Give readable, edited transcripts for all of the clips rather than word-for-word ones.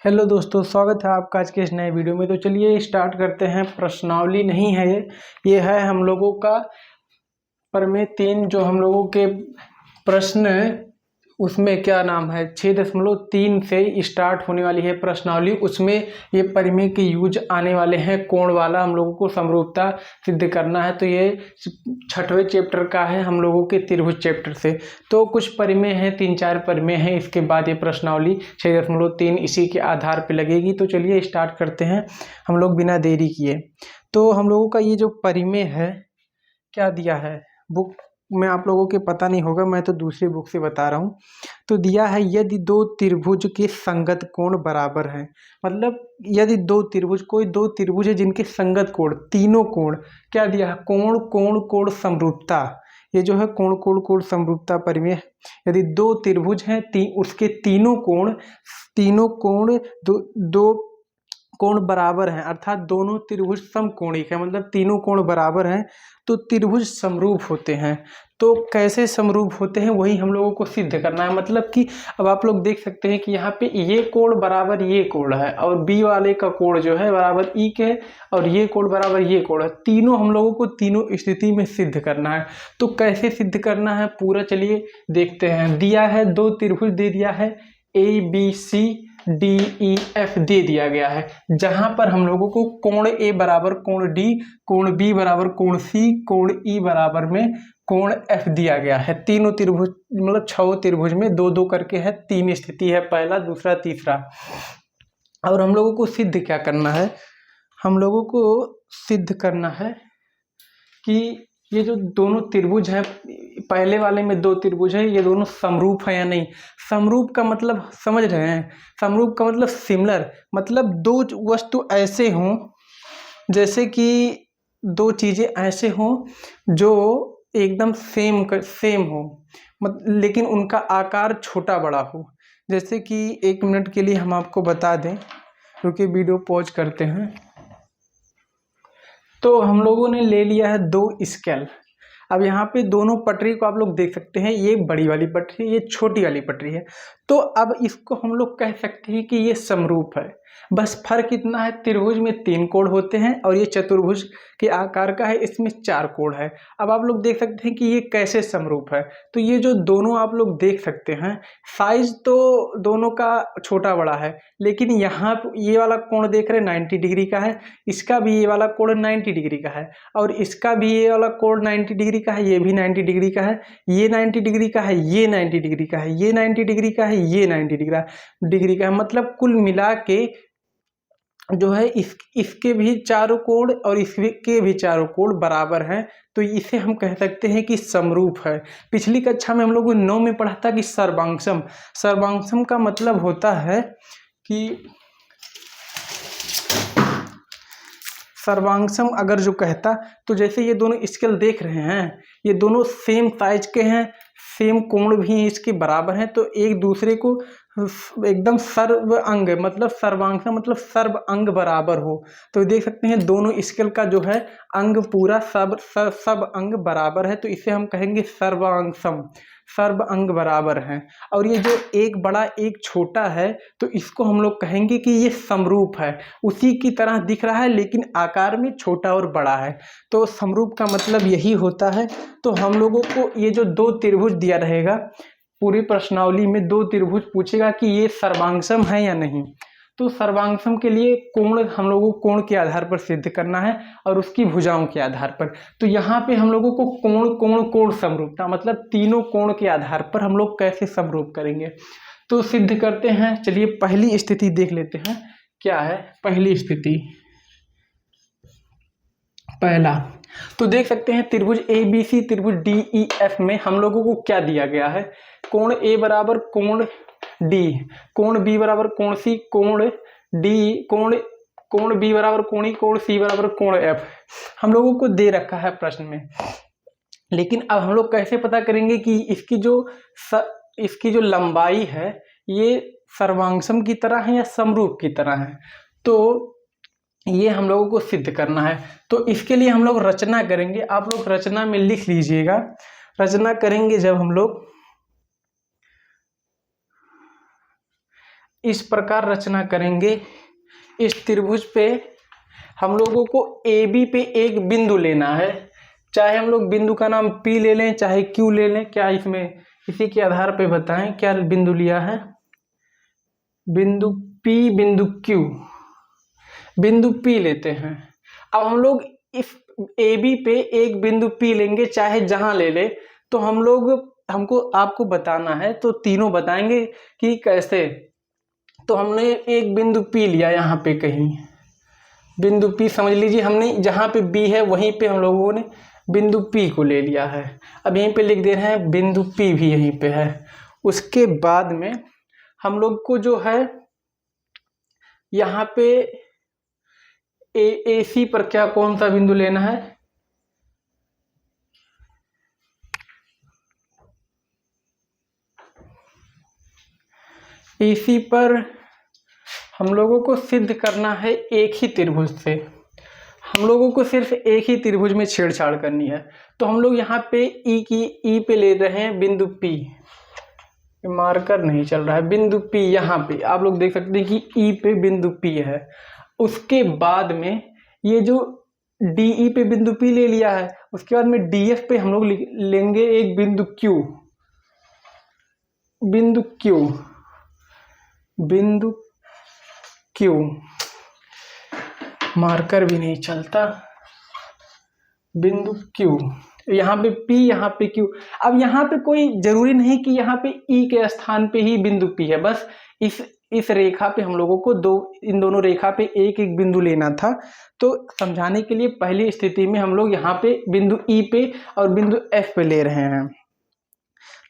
Hello दोस्तों, स्वागत है आपका आज के इस नए वीडियो में। तो चलिए स्टार्ट करते हैं। प्रश्नावली नहीं है ये है हम लोगों का प्रमेय 3 जो हम लोगों के प्रश्न उसमें क्या नाम है 6.3 से स्टार्ट होने वाली है प्रश्नावली। उसमें ये प्रमेय के यूज आने वाले हैं। कोण वाला हम लोगों को समरूपता सिद्ध करना है। तो ये 6वें चैप्टर का है हम लोगों के त्रिभुज चैप्टर से। तो कुछ प्रमेय हैं, 3-4 प्रमेय हैं। इसके बाद ये प्रश्नावली 6.3 इसी के आधार पर लगेगी। तो चलिए स्टार्ट करते हैं हम लोग बिना देरी किए। तो हम लोगों का ये जो प्रमेय है क्या दिया है बुक में, आप लोगों के पता नहीं होगा, मैं तो दूसरी बुक से बता रहा हूँ। तो दिया है यदि दो त्रिभुज के संगत कोण बराबर हैं, मतलब यदि कोई दो त्रिभुज है जिनके संगत कोण, तीनों कोण क्या दिया है, कोण कोण कोण समरूपता। ये जो है कोण कोण कोण समरूपता प्रमेय। यदि दो त्रिभुज हैं उसके तीनों कोण दो कोण बराबर हैं, अर्थात दोनों त्रिभुज समकोणिक है, मतलब तीनों कोण बराबर हैं तो त्रिभुज समरूप होते हैं। तो कैसे समरूप होते हैं वही हम लोगों को सिद्ध करना है। मतलब कि अब आप लोग देख सकते हैं कि यहाँ पे ये कोण बराबर ये कोण है और बी वाले का कोण जो है बराबर ई के, और ये कोण बराबर ये कोण है। तीनों हम लोगों को तीनों स्थिति में सिद्ध करना है। तो कैसे सिद्ध करना है पूरा चलिए देखते हैं। दिया है दो त्रिभुज दे दिया है, ABCDEF दे दिया गया है, जहां पर हम लोगों को कोण A बराबर कोण D, कोण B बराबर कोण C, कोण E बराबर में कोण F दिया गया है। तीनों त्रिभुज मतलब 6 त्रिभुज में दो दो करके है, 3 स्थिति है, पहला दूसरा तीसरा। और हम लोगों को सिद्ध क्या करना है, हम लोगों को सिद्ध करना है कि ये जो दोनों त्रिभुज हैं, पहले वाले में दो त्रिभुज है, ये दोनों समरूप है या नहीं। समरूप का मतलब समझ रहे हैं, समरूप का मतलब सिमिलर, मतलब दो वस्तु ऐसे हों, जैसे कि दो चीजें ऐसे हों जो एकदम सेम हो, लेकिन उनका आकार छोटा बड़ा हो। जैसे कि 1 मिनट के लिए हम आपको बता दें, क्योंकि वीडियो पॉज करते हैं। तो हम लोगों ने ले लिया है 2 स्केल। अब यहाँ पे दोनों पटरी को आप लोग देख सकते हैं, ये बड़ी वाली पटरी, ये छोटी वाली पटरी है। तो अब इसको हम लोग कह सकते हैं कि ये समरूप है। बस फर्क इतना है, त्रिभुज में 3 कोण होते हैं और ये चतुर्भुज के आकार का है, इसमें 4 कोण है। अब आप लोग देख सकते हैं कि ये कैसे समरूप है। तो ये जो दोनों आप लोग देख सकते हैं, साइज तो दोनों का छोटा बड़ा है, लेकिन यहाँ ये वाला कोण देख रहे हैं 90 डिग्री का है, इसका भी ये वाला कोण 90 डिग्री का है, और इसका भी ये वाला कोण 90 डिग्री का है, ये भी 90 डिग्री का है, ये 90 डिग्री का है, ये 90 डिग्री का है, ये 90 डिग्री का है, ये 90 डिग्री का है। मतलब कुल मिला के जो है इसके भी चारों कोण और इसके भी चारों कोण बराबर हैं। तो इसे हम कह सकते हैं कि समरूप है। पिछली कक्षा में हम लोगों ने 9 में पढ़ा था कि सर्वांगसम का मतलब होता है कि सर्वांगसम अगर जो कहता, तो जैसे ये दोनों स्केल देख रहे हैं, ये दोनों सेम साइज के हैं, सेम कोण भी इसके बराबर हैं, तो एक दूसरे को एकदम सर्व अंग, मतलब सर्वांगसम मतलब सर्व अंग बराबर हो। तो देख सकते हैं दोनों स्केल का जो है अंग पूरा सब अंग बराबर है, तो इसे हम कहेंगे सर्वांगसम, सर्व अंग बराबर हैं। और ये जो एक बड़ा एक छोटा है, तो इसको हम लोग कहेंगे कि ये समरूप है, उसी की तरह दिख रहा है लेकिन आकार में छोटा और बड़ा है। तो समरूप का मतलब यही होता है। तो हम लोगों को ये जो 2 त्रिभुज दिया रहेगा, पूरी प्रश्नावली में 2 त्रिभुज पूछेगा कि ये सर्वांगसम है या नहीं। तो सर्वांगसम के लिए कोण हम लोगों को कोण के आधार पर सिद्ध करना है और उसकी भुजाओं के आधार पर। तो यहाँ पे हम लोगों को कोण कोण कोण समरूपता, मतलब तीनों कोण के आधार पर हम लोग कैसे समरूप करेंगे, तो सिद्ध करते हैं। चलिए पहली स्थिति देख लेते हैं क्या है। पहली स्थिति, पहला, तो देख सकते हैं त्रिभुज ABC त्रिभुज DEF में हम लोगों को क्या दिया गया है, कोण A बराबर कोण D, कोण B बराबर कोण C, कोण D कोण B बराबर कोण E, कोण C बराबर कोण F हम लोगों को दे रखा है प्रश्न में। लेकिन अब हम लोग कैसे पता करेंगे कि इसकी जो लंबाई है ये सर्वांगसम की तरह है या समरूप की तरह है। तो ये हम लोगों को सिद्ध करना है। तो इसके लिए हम लोग रचना करेंगे, आप लोग रचना में लिख लीजिएगा। रचना करेंगे जब हम लोग इस प्रकार रचना करेंगे। इस त्रिभुज पे हम लोगों को ए बी पे एक बिंदु लेना है, चाहे हम लोग बिंदु का नाम P ले लें चाहे Q ले लें। क्या इसमें इसी के आधार पे बताएं क्या बिंदु लिया है। बिंदु P, बिंदु Q, बिंदु P लेते हैं। अब हम लोग इस ए बी पे एक बिंदु P लेंगे, चाहे जहां ले ले। तो हमको आपको बताना है, तो तीनों बताएंगे कि कैसे। तो हमने एक बिंदु P लिया यहाँ पे कहीं, बिंदु P समझ लीजिए, हमने जहाँ पे B है वहीं पे हम लोगों ने बिंदु P को ले लिया है। अब यहीं पे लिख दे रहे हैं बिंदु P भी यहीं पे है। उसके बाद में हम लोग को जो है यहाँ पे AC पर क्या कौन सा बिंदु लेना है, AC पर हम लोगों को सिद्ध करना है एक ही त्रिभुज से। हम लोगों को सिर्फ एक ही त्रिभुज में छेड़छाड़ करनी है। तो हम लोग यहाँ पे ई पे ले रहे हैं बिंदु P, मार्कर नहीं चल रहा है, बिंदु P यहाँ पे आप लोग देख सकते हैं कि ई पे बिंदु P है। उसके बाद में ये जो DE पे बिंदु P ले लिया है, उसके बाद में DF पे हम लोग लेंगे एक बिंदु Q, बिंदु Q, बिंदु Q, मार्कर भी नहीं चलता, बिंदु Q, यहाँ पे P, यहाँ पे Q। अब यहाँ पे कोई जरूरी नहीं कि यहाँ पे E के स्थान पे ही बिंदु P है, बस इस रेखा पे हम लोगों को इन दोनों रेखा पे एक एक बिंदु लेना था। तो समझाने के लिए पहली स्थिति में हम लोग यहाँ पे बिंदु E पे और बिंदु F पे ले रहे हैं।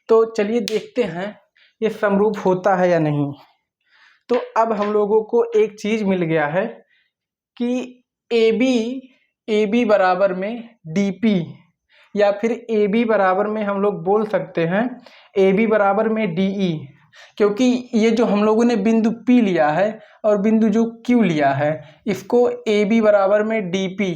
तो चलिए देखते हैं ये समरूप होता है या नहीं। तो अब हम लोगों को एक चीज मिल गया है कि AB बराबर में DP, या फिर AB बराबर में हम लोग बोल सकते हैं AB बराबर में DE, क्योंकि ये जो हम लोगों ने बिंदु P लिया है और बिंदु जो Q लिया है, इसको AB बराबर में DP।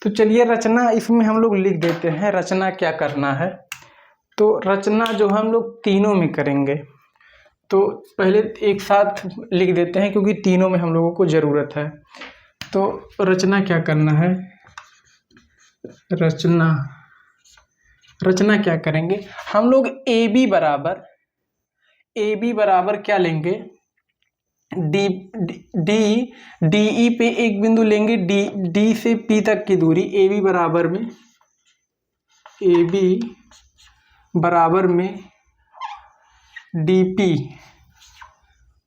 तो चलिए रचना इसमें हम लोग लिख देते हैं, रचना क्या करना है। तो रचना जो हम लोग तीनों में करेंगे, तो पहले एक साथ लिख देते हैं क्योंकि तीनों में हम लोगों को ज़रूरत है। तो रचना क्या करना है, रचना क्या करेंगे हम लोग, AB बराबर क्या लेंगे, DE पे एक बिंदु लेंगे, D से P तक की दूरी, AB बराबर में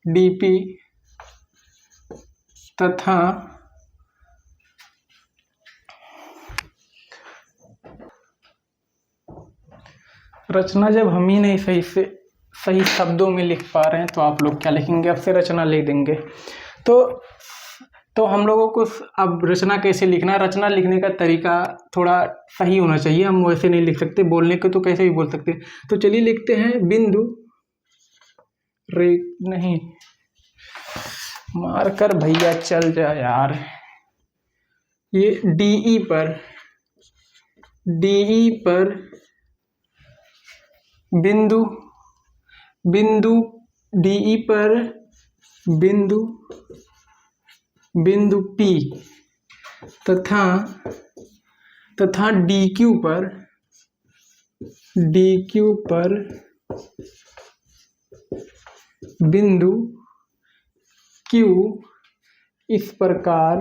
DP तथा रचना जब हम ही नहीं सही शब्दों में लिख पा रहे हैं तो आप लोग क्या लिखेंगे, अब से रचना लिख देंगे। तो हम लोगों को अब रचना कैसे लिखना है, रचना लिखने का तरीका थोड़ा सही होना चाहिए, हम वैसे नहीं लिख सकते, बोलने को तो कैसे भी बोल सकते। तो चलिए लिखते हैं बिंदु नहीं, मारकर भैया चल जा यार। ये DE पर बिंदु DE पर बिंदु P तथा DQ पर बिंदु Q इस प्रकार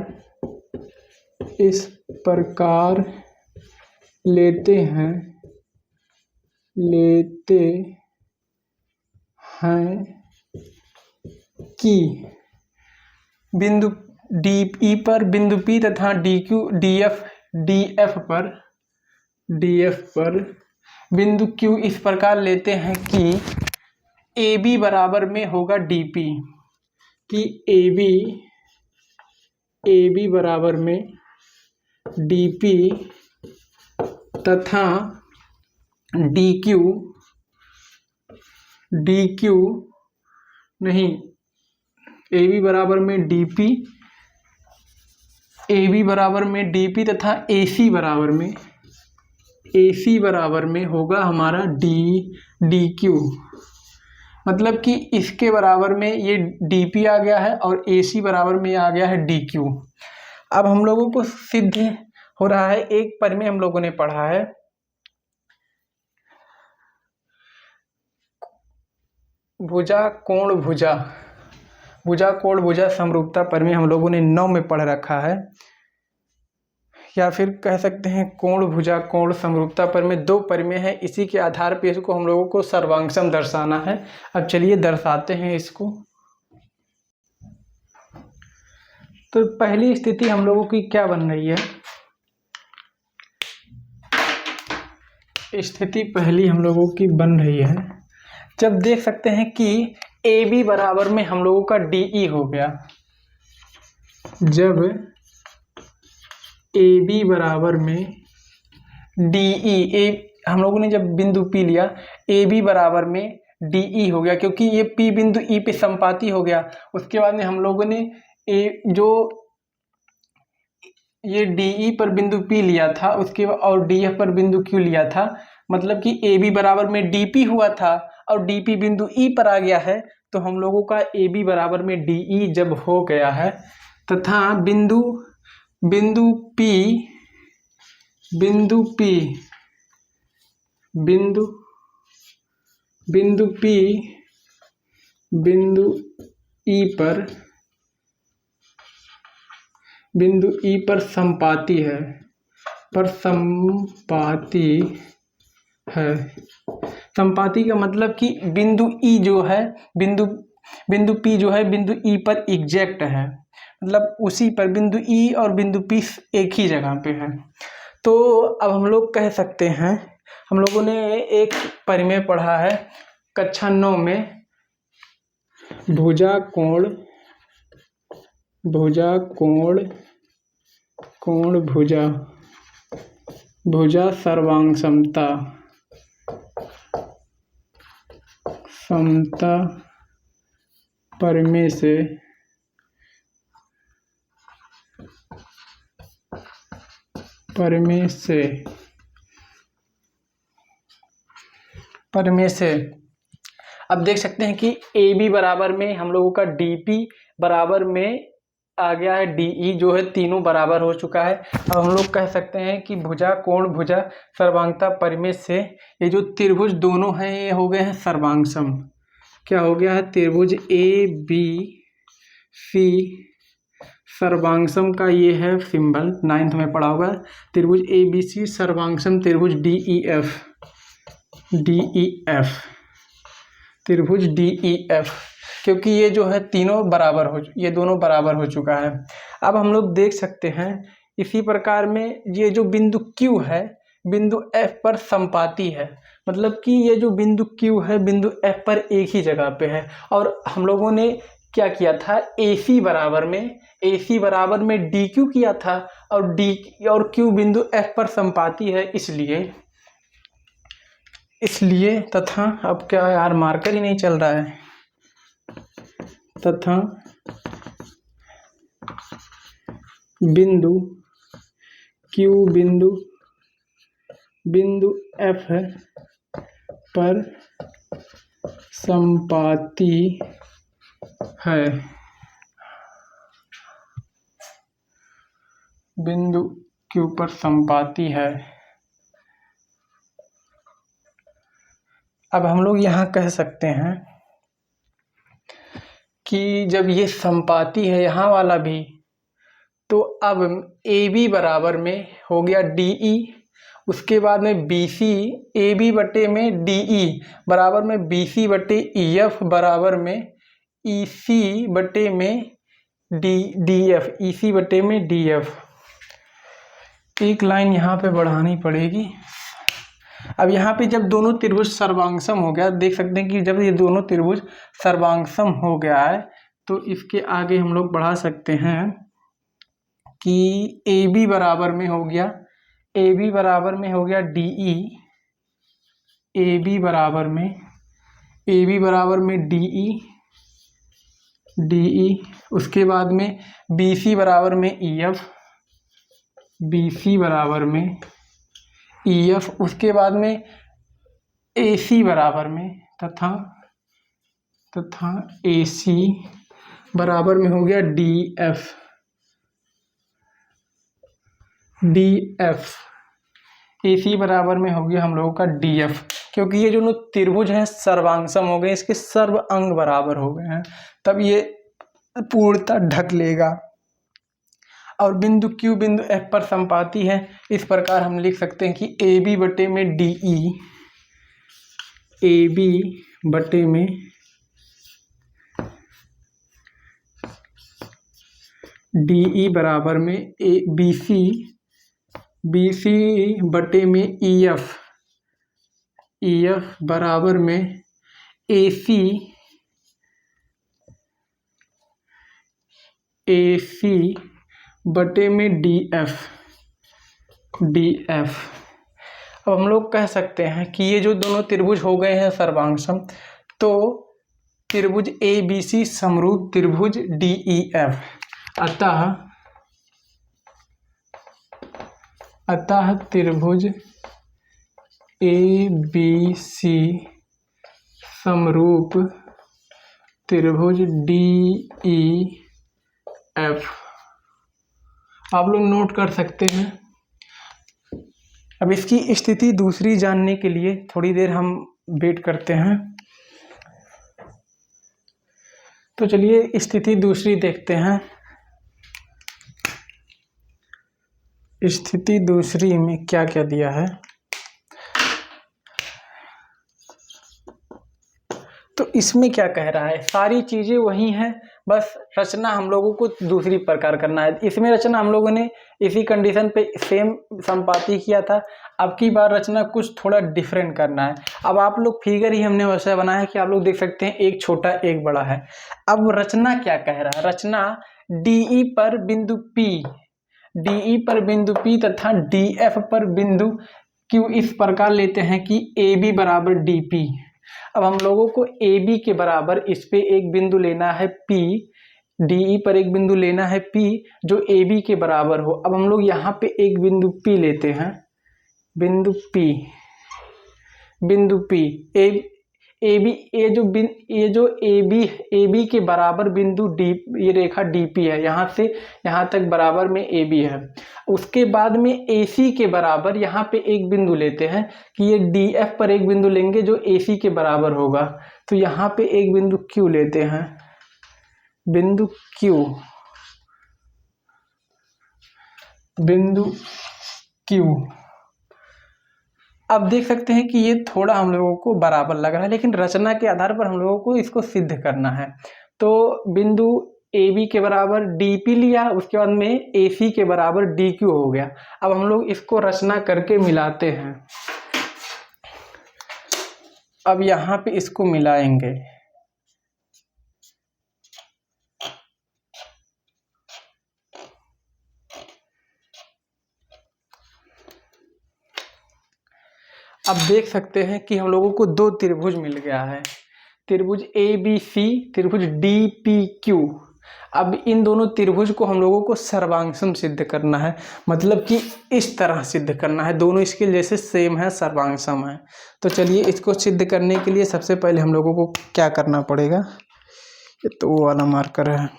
लेते हैं कि बिंदु DE पर बिंदु P तथा DF पर बिंदु Q इस प्रकार लेते हैं कि AB बराबर में होगा DP, कि AB बराबर में DP तथा DQ नहीं, AB बराबर में DP तथा AC बराबर में होगा हमारा डी क्यू, मतलब कि इसके बराबर में ये डी पी आ गया है और ए सी बराबर में आ गया है डी क्यू। अब हम लोगों को सिद्ध हो रहा है, एक परिमेय हम लोगों ने पढ़ा है, भुजा कोण भुजा, भुजा कोण भुजा समरूपता परिमेय हम लोगों ने 9 में पढ़ रखा है, या फिर कह सकते हैं कोण भुजा कोण समरूपता परिमेय 2 परिमेय है। इसी के आधार पर इसको हम लोगों को सर्वांगसम दर्शाना है। अब चलिए दर्शाते हैं इसको। तो पहली स्थिति हम लोगों की क्या बन रही है, स्थिति पहली हम लोगों की बन रही है, जब देख सकते हैं कि ए बी बराबर में हम लोगों का डी ई हो गया, जब ए बी बराबर में डी ई, हम लोगों ने जब बिंदु पी लिया, ए बी बराबर में डी ई हो गया, क्योंकि ये पी बिंदु ई पे संपाती हो गया। उसके बाद में हम लोगों ने ये डी ई पर बिंदु पी लिया था, उसके बाद और डी एफ पर बिंदु क्यू लिया था, मतलब कि ए बी बराबर में डी पी हुआ था और डी पी बिंदु ई पर आ गया है। तो हम लोगों का ए बी बराबर में डी ई जब हो गया है तथा बिंदु पी बिंदु ई पर संपाती है, संपाती का मतलब कि बिंदु ई जो है, बिंदु पी जो है बिंदु ई पर एग्जैक्ट है, मतलब उसी पर बिंदु ई और बिंदु पी एक ही जगह पे है। तो अब हम लोग कह सकते हैं, हम लोगों ने एक परिमेय पढ़ा है कक्षा 9 में, भुजा कोण भुजा सर्वांग समता परिमेय से अब देख सकते हैं कि ए बी बराबर में हम लोगों का डी पी बराबर में आ गया है डी ई, जो है तीनों बराबर हो चुका है। अब हम लोग कह सकते हैं कि भुजा कोण भुजा सर्वांगता परिमेय से ये जो त्रिभुज दोनों हैं ये हो गए हैं सर्वांगसम। क्या हो गया है, त्रिभुज ए बी सी सर्वांगसम का ये है सिंबल, 9th में पढ़ा होगा, त्रिभुज ए बी सी सर्वांगसम त्रिभुज डी ई एफ, त्रिभुज डी ई एफ, क्योंकि ये जो है ये दोनों बराबर हो चुका है। अब हम लोग देख सकते हैं इसी प्रकार में ये जो बिंदु Q है बिंदु F पर संपाती है, मतलब कि ये जो बिंदु Q है बिंदु F पर एक ही जगह पे है। और हम लोगों ने क्या किया था, AC बराबर में DQ किया था, और Q बिंदु F पर संपाती है, इसलिए तथा अब क्या यार मार्कर ही नहीं चल रहा है, तथा बिंदु Q बिंदु F पर संपाती है, बिंदु Q पर संपाती है। अब हम लोग यहाँ कह सकते हैं कि जब ये संपाती है यहाँ वाला भी, तो अब ए बी बराबर में हो गया डी ई, उसके बाद में बी सी, ए बी बटे में डी ई बराबर में बी सी बटे ई एफ बराबर में ई सी बटे में डी एफ, ई सी बटे में डी एफ। एक लाइन यहाँ पे बढ़ानी पड़ेगी। अब यहाँ पे जब दोनों त्रिभुज सर्वांगसम हो गया, देख सकते हैं कि जब ये दोनों त्रिभुज सर्वांगसम हो गया है तो इसके आगे हम लोग बढ़ा सकते हैं कि ए बी बराबर में हो गया डी ई, ए बी बराबर में डी ई, उसके बाद में बी सी बराबर में ई एफ, उसके बाद में AC बराबर में तथा AC बराबर में हो गया DF। AC बराबर में हो गया हम लोगों का DF, क्योंकि ये जो त्रिभुज हैं सर्वांगसम हो गए, इसके सर्व अंग बराबर हो गए हैं, तब ये पूर्णतः ढक लेगा। और बिंदु Q बिंदु F पर संपाती है। इस प्रकार हम लिख सकते हैं कि AB बटे में DE, AB बटे में DE बराबर में BC बटे में EF बराबर में AC बटे में DF। अब हम लोग कह सकते हैं कि ये जो दोनों त्रिभुज हो गए हैं सर्वांगसम, तो त्रिभुज ABC समरूप त्रिभुज DEF, अतः त्रिभुज ABC समरूप त्रिभुज DEF आप लोग नोट कर सकते हैं। अब इसकी स्थिति दूसरी जानने के लिए थोड़ी देर हम वेट करते हैं। तो चलिए स्थिति दूसरी देखते हैं। स्थिति दूसरी में क्या क्या दिया है, तो इसमें क्या कह रहा है, सारी चीज़ें वही हैं, बस रचना हम लोगों को दूसरी प्रकार करना है। इसमें रचना हम लोगों ने इसी कंडीशन पे सेम संपाती किया था, अब की बार रचना कुछ थोड़ा डिफरेंट करना है। अब आप लोग फिगर ही हमने वैसा बनाया है कि आप लोग देख सकते हैं एक छोटा एक बड़ा है। अब रचना क्या कह रहा है, रचना DE पर बिंदु P तथा DF पर बिंदु Q इस प्रकार लेते हैं कि AB बराबर DP। अब हम लोगों को AB के बराबर इस पे एक बिंदु लेना है P, DE पर एक बिंदु लेना है P जो AB के बराबर हो। अब हम लोग यहाँ पे एक बिंदु P लेते हैं, बिंदु P ये जो AB के बराबर बिंदु D, ये रेखा DP है, यहाँ से यहाँ तक बराबर में AB है। उसके बाद में AC के बराबर यहाँ पे एक बिंदु लेते हैं कि ये DF पर एक बिंदु लेंगे जो AC के बराबर होगा, तो यहाँ पे एक बिंदु Q लेते हैं, बिंदु Q। अब देख सकते हैं कि ये थोड़ा हम लोगों को बराबर लग रहा है, लेकिन रचना के आधार पर हम लोगों को इसको सिद्ध करना है। तो बिंदु AB के बराबर DP लिया, उसके बाद में AC के बराबर DQ हो गया। अब हम लोग इसको रचना करके मिलाते हैं। अब यहाँ पे इसको मिलाएंगे, अब देख सकते हैं कि हम लोगों को दो त्रिभुज मिल गया है, त्रिभुज ABC, त्रिभुज DPQ। अब इन दोनों त्रिभुज को हम लोगों को सर्वांगसम सिद्ध करना है, मतलब कि इस तरह सिद्ध करना है, दोनों इसके जैसे सेम है, सर्वांगसम है। तो चलिए इसको सिद्ध करने के लिए सबसे पहले हम लोगों को क्या करना पड़ेगा, ये तो वो वाला मार्कर है।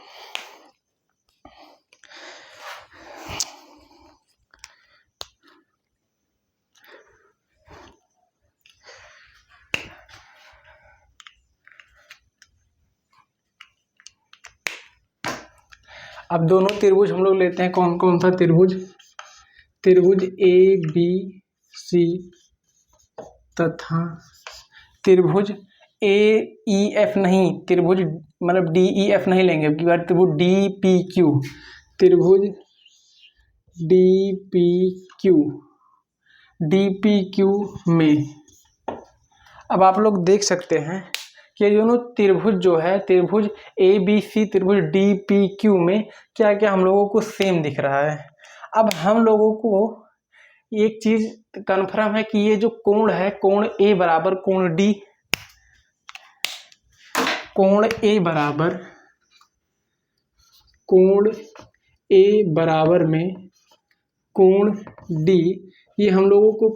अब दोनों त्रिभुज हम लोग लेते हैं, कौन कौन सा त्रिभुज, त्रिभुज ABC तथा त्रिभुज AEF नहीं, त्रिभुज मतलब DEF नहीं लेंगे, अब की बार त्रिभुज DPQ, त्रिभुज DPQ में अब आप लोग देख सकते हैं कि ये दोनों त्रिभुज जो है, त्रिभुज ABC त्रिभुज DPQ में क्या क्या हम लोगों को सेम दिख रहा है। अब हम लोगों को एक चीज कन्फर्म है कि ये जो कोण है, कोण A बराबर कोण D, कोण A बराबर में कोण D, ये हम लोगों को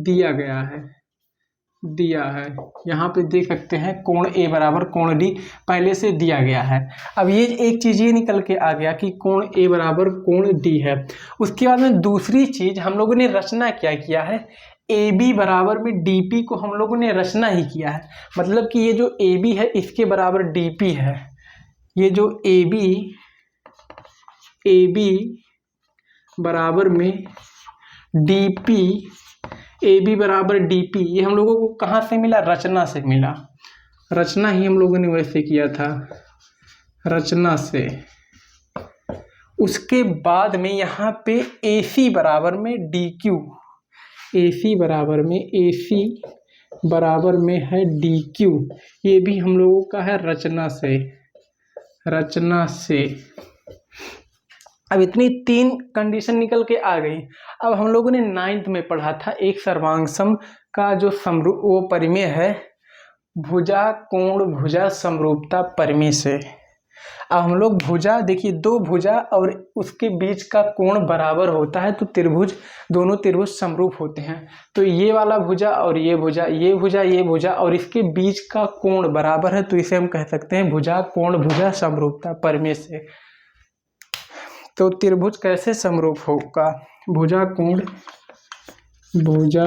दिया गया है, दिया है। यहाँ पे देख सकते हैं कोण ए बराबर कोण डी पहले से दिया गया है। अब ये एक चीज़ ये निकल के आ गया कि कोण ए बराबर कोण डी है। उसके बाद में दूसरी चीज़ हम लोगों ने रचना क्या किया है, ए बी बराबर में डी पी को हम लोगों ने रचना ही किया है। मतलब कि ये जो ए बी है इसके बराबर डी पी है। ये जो ए बी बराबर में डी पी, ए बी बराबर डी पी, ये हम लोगों को कहाँ से मिला, रचना से मिला। रचना ही हम लोगों ने वैसे किया था, रचना से। उसके बाद में यहाँ पे ए सी बराबर में डी क्यू, ए सी बराबर में है डी क्यू, ये भी हम लोगों का है रचना से। अब इतनी 3 कंडीशन निकल के आ गई। अब हम लोगों ने 9th में पढ़ा था एक सर्वांगसम का जो समरूप वो परिमेय है, भुजा कोण भुजा समरूपता परिमेय से। अब हम लोग भुजा देखिए, 2 भुजा और उसके बीच का कोण बराबर होता है तो त्रिभुज, दोनों त्रिभुज समरूप होते हैं। तो ये वाला भुजा और ये भुजा, ये भुजा और इसके बीच का कोण बराबर है, तो इसे हम कह सकते हैं भुजा कोण भुजा समरूपता परिमेय से। तो त्रिभुज कैसे समरूप होगा, भुजा कोण भुजा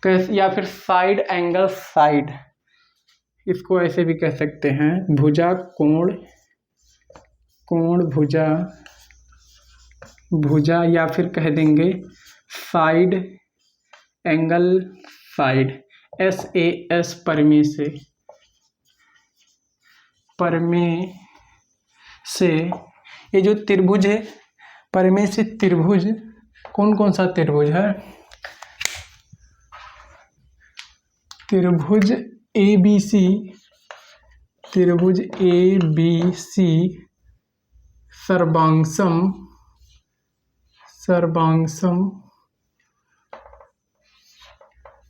कैसे, या फिर साइड एंगल साइड, इसको ऐसे भी कह सकते हैं, भुजा कोण भुजा या फिर कह देंगे साइड एंगल साइड, SAS परिमेय से। ये जो त्रिभुज है परिमेय से, त्रिभुज कौन सा त्रिभुज है, त्रिभुज ABC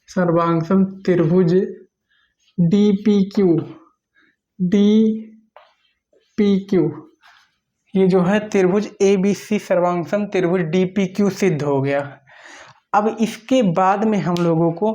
सर्वांगसम त्रिभुज DPQ, ये जो है त्रिभुज ABC सर्वांगसम त्रिभुज DPQ सिद्ध हो गया। अब इसके बाद में हम लोगों को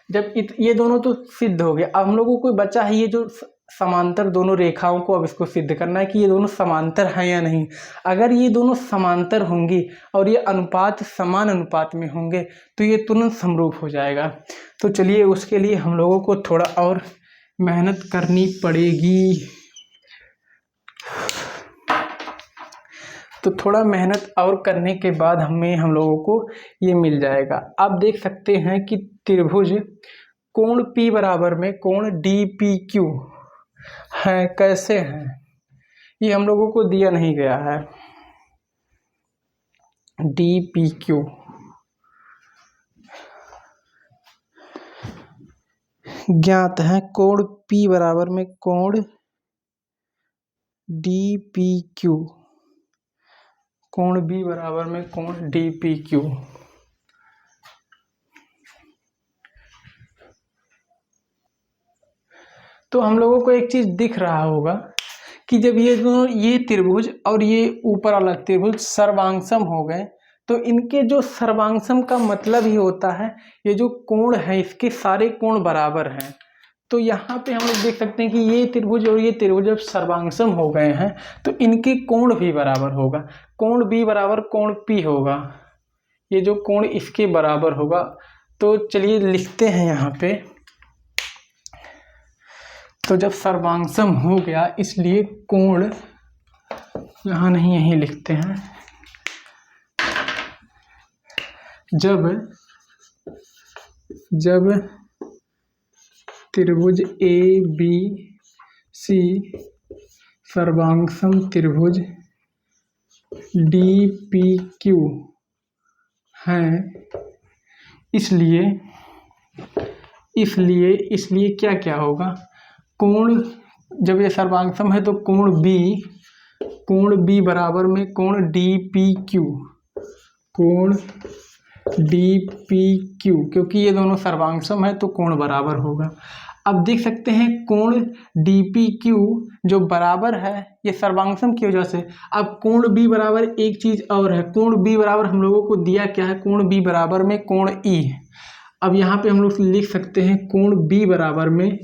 जब ये दोनों तो सिद्ध हो गया, अब हम लोगों को बचा है ये जो समांतर दोनों रेखाओं को, अब इसको सिद्ध करना है कि ये दोनों समांतर हैं या नहीं। अगर ये दोनों समांतर होंगी और ये अनुपात समान अनुपात में होंगे तो ये तुरंत समरूप हो जाएगा। तो चलिए उसके लिए हम लोगों को थोड़ा और मेहनत करनी पड़ेगी। तो थोड़ा मेहनत और करने के बाद हम लोगों को ये मिल जाएगा। आप देख सकते हैं कि त्रिभुज कोण P बराबर में कोण DPQ है। कैसे है ये हम लोगों को दिया नहीं गया है। DPQ ज्ञात है, कोण P बराबर में कोण DPQ, कोण B बराबर में कोण DPQ। तो हम लोगों को एक चीज दिख रहा होगा कि जब ये दोनों, ये त्रिभुज और ये ऊपर वाला त्रिभुज सर्वांगसम हो गए, तो इनके जो सर्वांगसम का मतलब ही होता है ये जो कोण है इसके सारे कोण बराबर हैं। तो यहाँ पे हम लोग देख सकते हैं कि ये त्रिभुज और ये त्रिभुज जब सर्वांगसम हो गए हैं तो इनके कोण भी बराबर होगा। कोण B बराबर कोण P होगा, ये जो कोण इसके बराबर होगा। तो चलिए लिखते हैं यहाँ पे। तो जब सर्वांगसम हो गया इसलिए कोण, यहाँ नहीं यहीं लिखते हैं, जब त्रिभुज ABC सर्वांगसम त्रिभुज DPQ है, इसलिए क्या क्या होगा, कोण जब ये सर्वांगसम है तो कोण B बराबर में कोण DPQ, क्योंकि ये दोनों सर्वांगसम है तो कोण बराबर होगा। अब देख सकते हैं कोण DPQ जो बराबर है ये सर्वांगसम की वजह से। अब कोण B बराबर एक चीज और है, कोण B बराबर हम लोगों को दिया क्या है, कोण B बराबर में कोण E। अब यहाँ पे हम लोग लिख सकते हैं कोण B बराबर में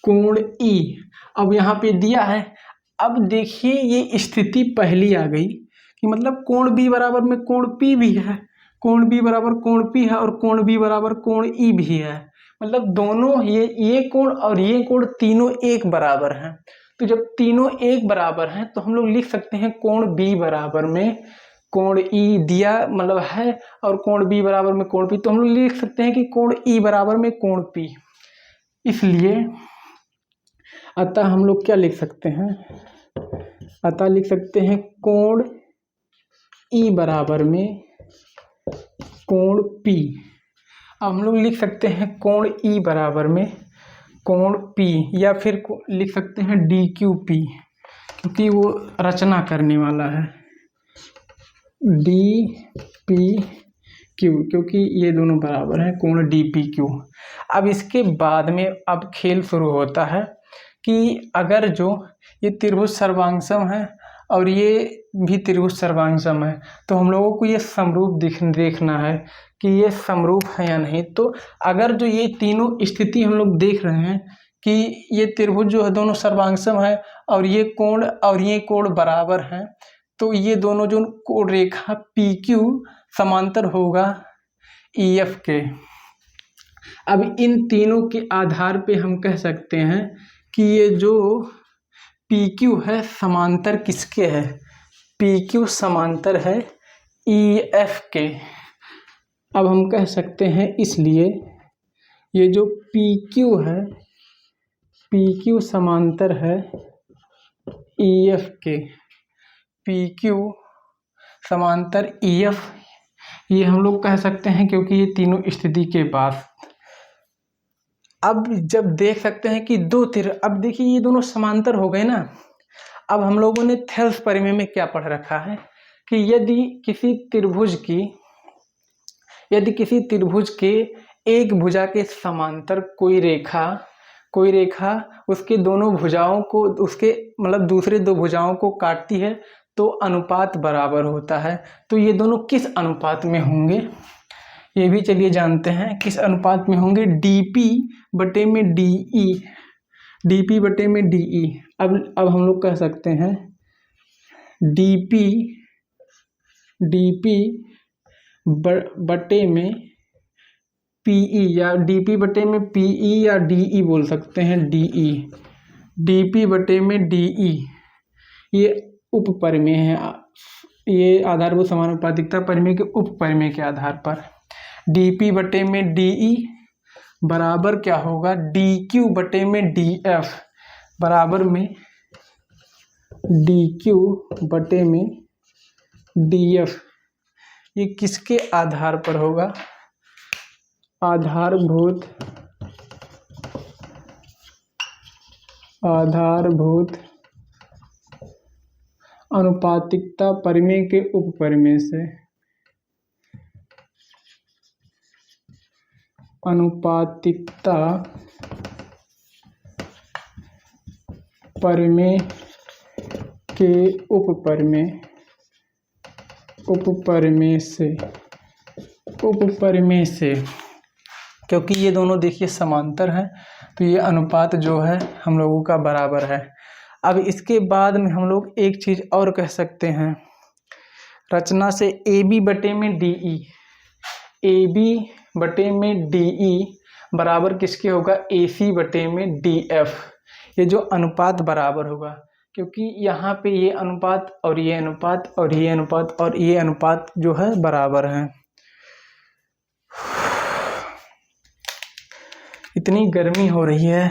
कोण E। अब यहाँ पे दिया है, अब देखिए ये स्थिति पहली आ गई कि मतलब कोण B बराबर में कोण P भी है, कोण B बराबर कोण P है और कोण B बराबर कोण E भी है। मतलब दोनों ये कोण और ये कोण तीनों एक बराबर हैं। तो जब तीनों एक बराबर हैं तो हम लोग लिख सकते हैं कोण B बराबर में कोण E दिया मतलब है और कोण B बराबर में कोण P, तो हम लोग लिख सकते हैं कि कोण E बराबर में कोण P। इसलिए अतः हम लोग क्या लिख सकते हैं, अतः लिख सकते हैं कोण E बराबर में कोण P। अब हम लोग लिख सकते हैं कोण E बराबर में कोण P, या फिर लिख सकते हैं DQP, क्योंकि वो रचना करने वाला है, DPQ, क्योंकि ये दोनों बराबर हैं कोण DPQ। अब इसके बाद में अब खेल शुरू होता है कि अगर जो ये त्रिभुज सर्वांगसम है और ये भी त्रिभुज सर्वांगसम है तो हम लोगों को ये समरूप देखना है कि ये समरूप है या नहीं। तो अगर जो ये तीनों स्थिति हम लोग देख रहे हैं कि ये त्रिभुज जो है दोनों सर्वांगसम है और ये कोण बराबर हैं, तो ये दोनों जो कोण रेखा PQ समांतर होगा EF के। अब इन तीनों के आधार पे हम कह सकते हैं कि ये जो PQ है समांतर किसके है, PQ समांतर है EF के। अब हम कह सकते हैं इसलिए ये जो PQ है, PQ समांतर है EF के, PQ समांतर EF, ये हम लोग कह सकते हैं क्योंकि ये तीनों स्थिति के बाद। अब जब देख सकते हैं कि अब देखिए ये दोनों समांतर हो गए ना। अब हम लोगों ने थेल्स परिमेय में क्या पढ़ रखा है कि यदि किसी त्रिभुज के एक भुजा के समांतर कोई रेखा उसके दोनों भुजाओं को, उसके मतलब दूसरे दो भुजाओं को काटती है तो अनुपात बराबर होता है। तो ये दोनों किस अनुपात में होंगे, ये भी चलिए जानते हैं किस अनुपात में होंगे, DP बटे में DE, DP बटे में DE। अब हम लोग कह सकते हैं DP बटे में PE, या DP बटे में PE या DE बोल सकते हैं, DP बटे में DE, ये उपपरिमेय है, ये आधारभूत समानुपातिकता परिमेय के उपपरिमेय के आधार पर। DP बटे में DE बराबर क्या होगा, DQ बटे में DF बराबर में DQ बटे में DF। ये किसके आधार पर होगा, आधारभूत अनुपातिकता परिमेय के उपपरिमेय से, अनुपातिकता परिमेय के उपपरिमेय से, क्योंकि ये दोनों देखिए समांतर हैं तो ये अनुपात जो है हम लोगों का बराबर है। अब इसके बाद में हम लोग एक चीज़ और कह सकते हैं रचना से, AB बटे में DE, AB बटे में DE बराबर किसके होगा, AC बटे में DF। ये जो अनुपात बराबर होगा क्योंकि यहाँ पे ये अनुपात और ये अनुपात और ये अनुपात और ये अनुपात जो है बराबर हैं। इतनी गर्मी हो रही है,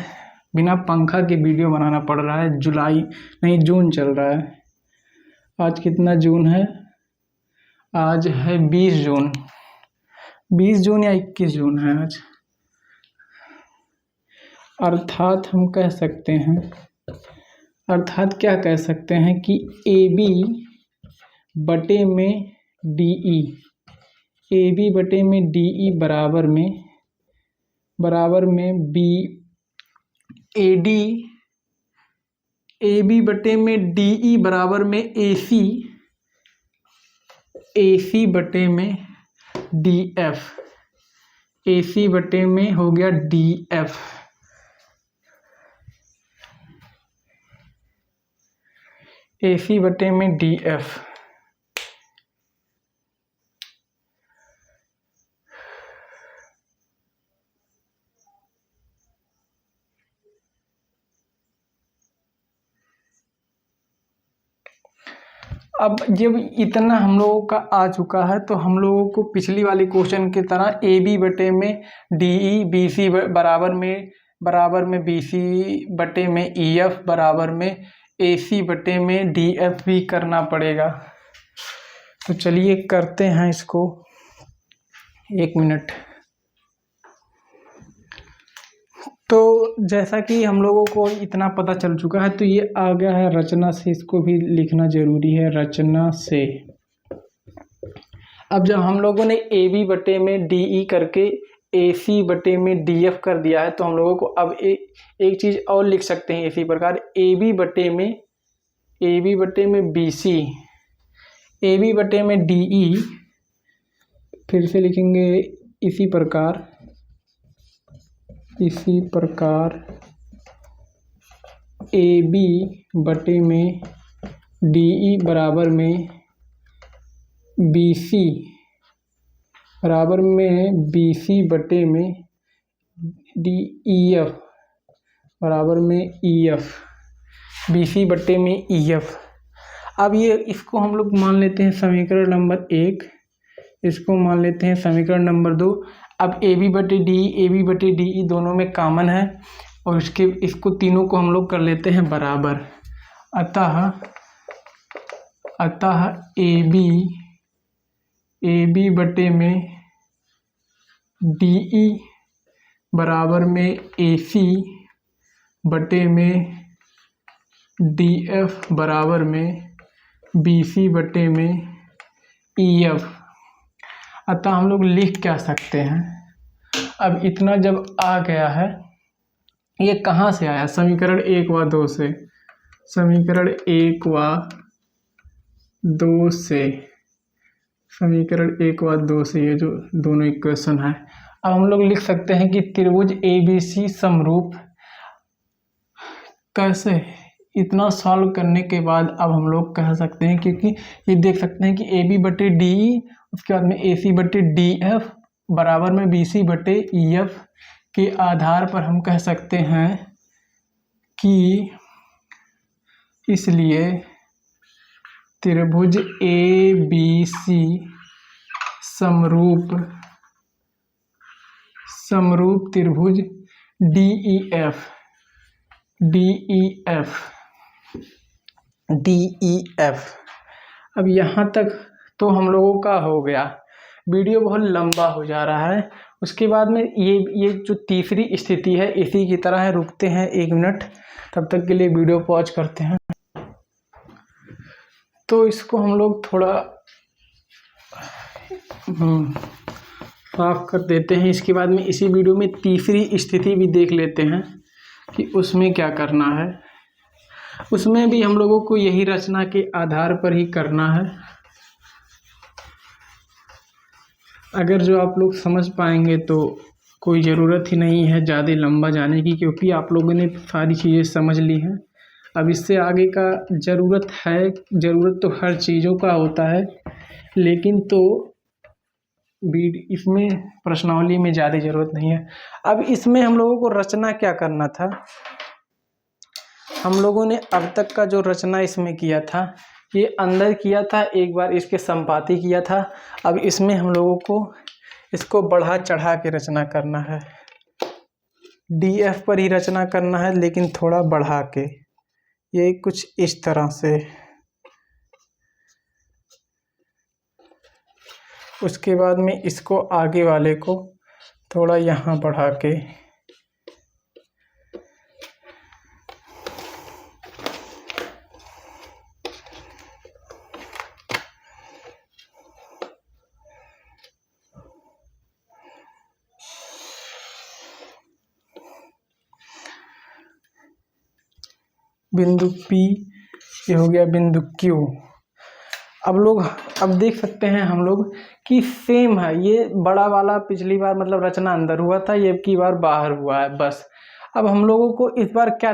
बिना पंखा के वीडियो बनाना पड़ रहा है। जून चल रहा है। आज कितना जून है, आज है 20 जून या 21 जून है आज। अर्थात हम कह सकते हैं, अर्थात क्या कह सकते हैं कि AB बटे में DE, AB बटे में DE बराबर में AD, AB बटे में DE बराबर में AC बटे में DF। AC बटे में हो गया DF, AC बटे में DF। अब जब इतना हम लोगों का आ चुका है तो हम लोगों को पिछली वाली क्वेश्चन की तरह AB बटे में DE, BC बराबर में BC बटे में EF बराबर में AC बटे में DF भी करना पड़ेगा। तो चलिए करते हैं इसको, 1 मिनट। तो जैसा कि हम लोगों को इतना पता चल चुका है तो ये आ गया है रचना से, इसको भी लिखना जरूरी है, रचना से। अब जब हम लोगों ने AB बटे में DE करके AC बटे में DF कर दिया है तो हम लोगों को अब एक चीज़ और लिख सकते हैं इसी प्रकार, AB बटे में BC, AB बटे में DE, फिर से लिखेंगे इसी प्रकार AB बटे में DE बराबर में BC बराबर में BC बटे में DEF बराबर में EF, BC बटे में EF। अब ये इसको हम लोग मान लेते हैं समीकरण नंबर 1, इसको मान लेते हैं समीकरण नंबर 2। अब AB बटे DE दोनों में कॉमन है और इसको तीनों को हम लोग कर लेते हैं बराबर। अतः AB बटे में DE बराबर में AC बटे में DF बराबर में BC बटे में EF। अतः हम लोग लिख क्या सकते हैं, अब इतना जब आ गया है, ये कहाँ से आया, समीकरण 1 व 2 से, समीकरण 1 व 2 से, समीकरण 1 व 2 से ये जो दोनों इक्वेशन है। अब हम लोग लिख सकते हैं कि त्रिभुज ABC समरूप, कैसे, इतना सॉल्व करने के बाद अब हम लोग कह सकते हैं, क्योंकि ये देख सकते हैं कि AB बटे DE, उसके बाद में AC बटे DF बराबर में BC बटे EF के आधार पर हम कह सकते हैं कि इसलिए त्रिभुज ABC समरूप त्रिभुज DEF। अब यहाँ तक तो हम लोगों का हो गया। वीडियो बहुत लंबा हो जा रहा है। उसके बाद में ये जो तीसरी स्थिति है इसी की तरह है। रुकते हैं 1 मिनट, तब तक के लिए वीडियो पॉज करते हैं। तो इसको हम लोग थोड़ा साफ कर देते हैं। इसके बाद में इसी वीडियो में तीसरी स्थिति भी देख लेते हैं कि उसमें क्या करना है। उसमें भी हम लोगों को यही रचना के आधार पर ही करना है। अगर जो आप लोग समझ पाएंगे तो कोई ज़रूरत ही नहीं है ज़्यादा लंबा जाने की, क्योंकि आप लोगों ने सारी चीज़ें समझ ली हैं। अब इससे आगे का ज़रूरत तो हर चीज़ों का होता है, लेकिन तो इसमें प्रश्नावली में ज़्यादा ज़रूरत नहीं है। अब इसमें हम लोगों को रचना क्या करना था, हम लोगों ने अब तक का जो रचना इसमें किया था ये अंदर किया था, एक बार इसके संपाती किया था। अब इसमें हम लोगों को इसको बढ़ा चढ़ा के रचना करना है। DF पर ही रचना करना है, लेकिन थोड़ा बढ़ा के, ये कुछ इस तरह से। उसके बाद में इसको आगे वाले को थोड़ा यहाँ बढ़ा के, बिंदु P, ये हो गया बिंदु Q। अब देख सकते हैं हम लोग कि सेम है, ये बड़ा वाला पिछली बार मतलब रचना अंदर हुआ था, ये की बार बाहर हुआ है बस। अब हम लोगों को इस बार क्या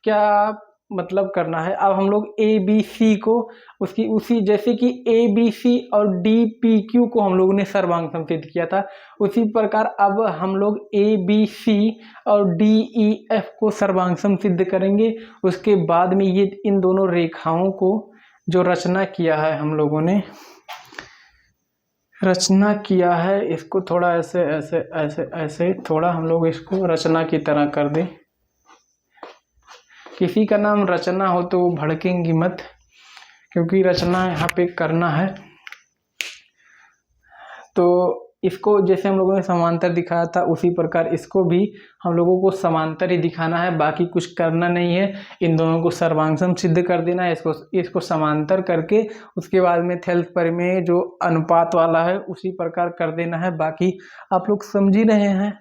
क्या मतलब करना है, अब हम लोग ए बी सी को उसकी उसी जैसे कि ए बी सी और डी पी क्यू को हम लोगों ने सर्वांग सिद्ध किया था, उसी प्रकार अब हम लोग ए बी सी और डी ई एफ को सर्वांग सिद्ध करेंगे। उसके बाद में ये इन दोनों रेखाओं को जो रचना किया है हम लोगों ने रचना किया है, इसको थोड़ा ऐसे ऐसे ऐसे ऐसे थोड़ा हम लोग इसको रचना की तरह कर दें। किसी का नाम रचना हो तो भड़केंगी मत, क्योंकि रचना यहाँ पे करना है। तो इसको जैसे हम लोगों ने समांतर दिखाया था उसी प्रकार इसको भी हम लोगों को समांतर ही दिखाना है, बाकी कुछ करना नहीं है। इन दोनों को सर्वांग सिद्ध कर देना है, इसको समांतर करके उसके बाद में थेल्स प्रमेय जो अनुपात वाला है उसी प्रकार कर देना है। बाकी आप लोग समझ ही रहे हैं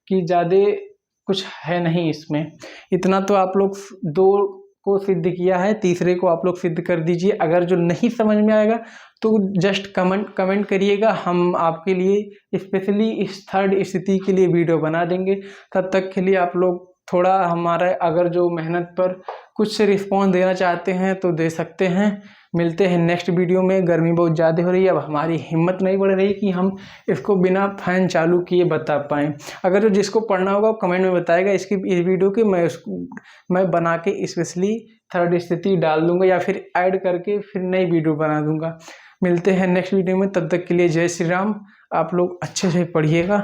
कि ज़्यादा कुछ है नहीं इसमें, इतना तो आप लोग दो को सिद्ध किया है, तीसरे को आप लोग सिद्ध कर दीजिए। अगर जो नहीं समझ में आएगा तो जस्ट कमेंट करिएगा, हम आपके लिए स्पेशली इस थर्ड स्थिति के लिए वीडियो बना देंगे। तब तक के लिए आप लोग थोड़ा हमारा अगर जो मेहनत पर कुछ रिस्पॉन्स देना चाहते हैं तो दे सकते हैं। मिलते हैं नेक्स्ट वीडियो में। गर्मी बहुत ज़्यादा हो रही है, अब हमारी हिम्मत नहीं बढ़ रही कि हम इसको बिना फैन चालू किए बता पाएँ। अगर जो जिसको पढ़ना होगा कमेंट में बताएगा इसकी इस वीडियो के, मैं बना के स्पेशली थर्ड स्थिति डाल दूँगा या फिर ऐड करके फिर नई वीडियो बना दूँगा। मिलते हैं नेक्स्ट वीडियो में, तब तक के लिए जय श्री राम। आप लोग अच्छे से पढ़िएगा।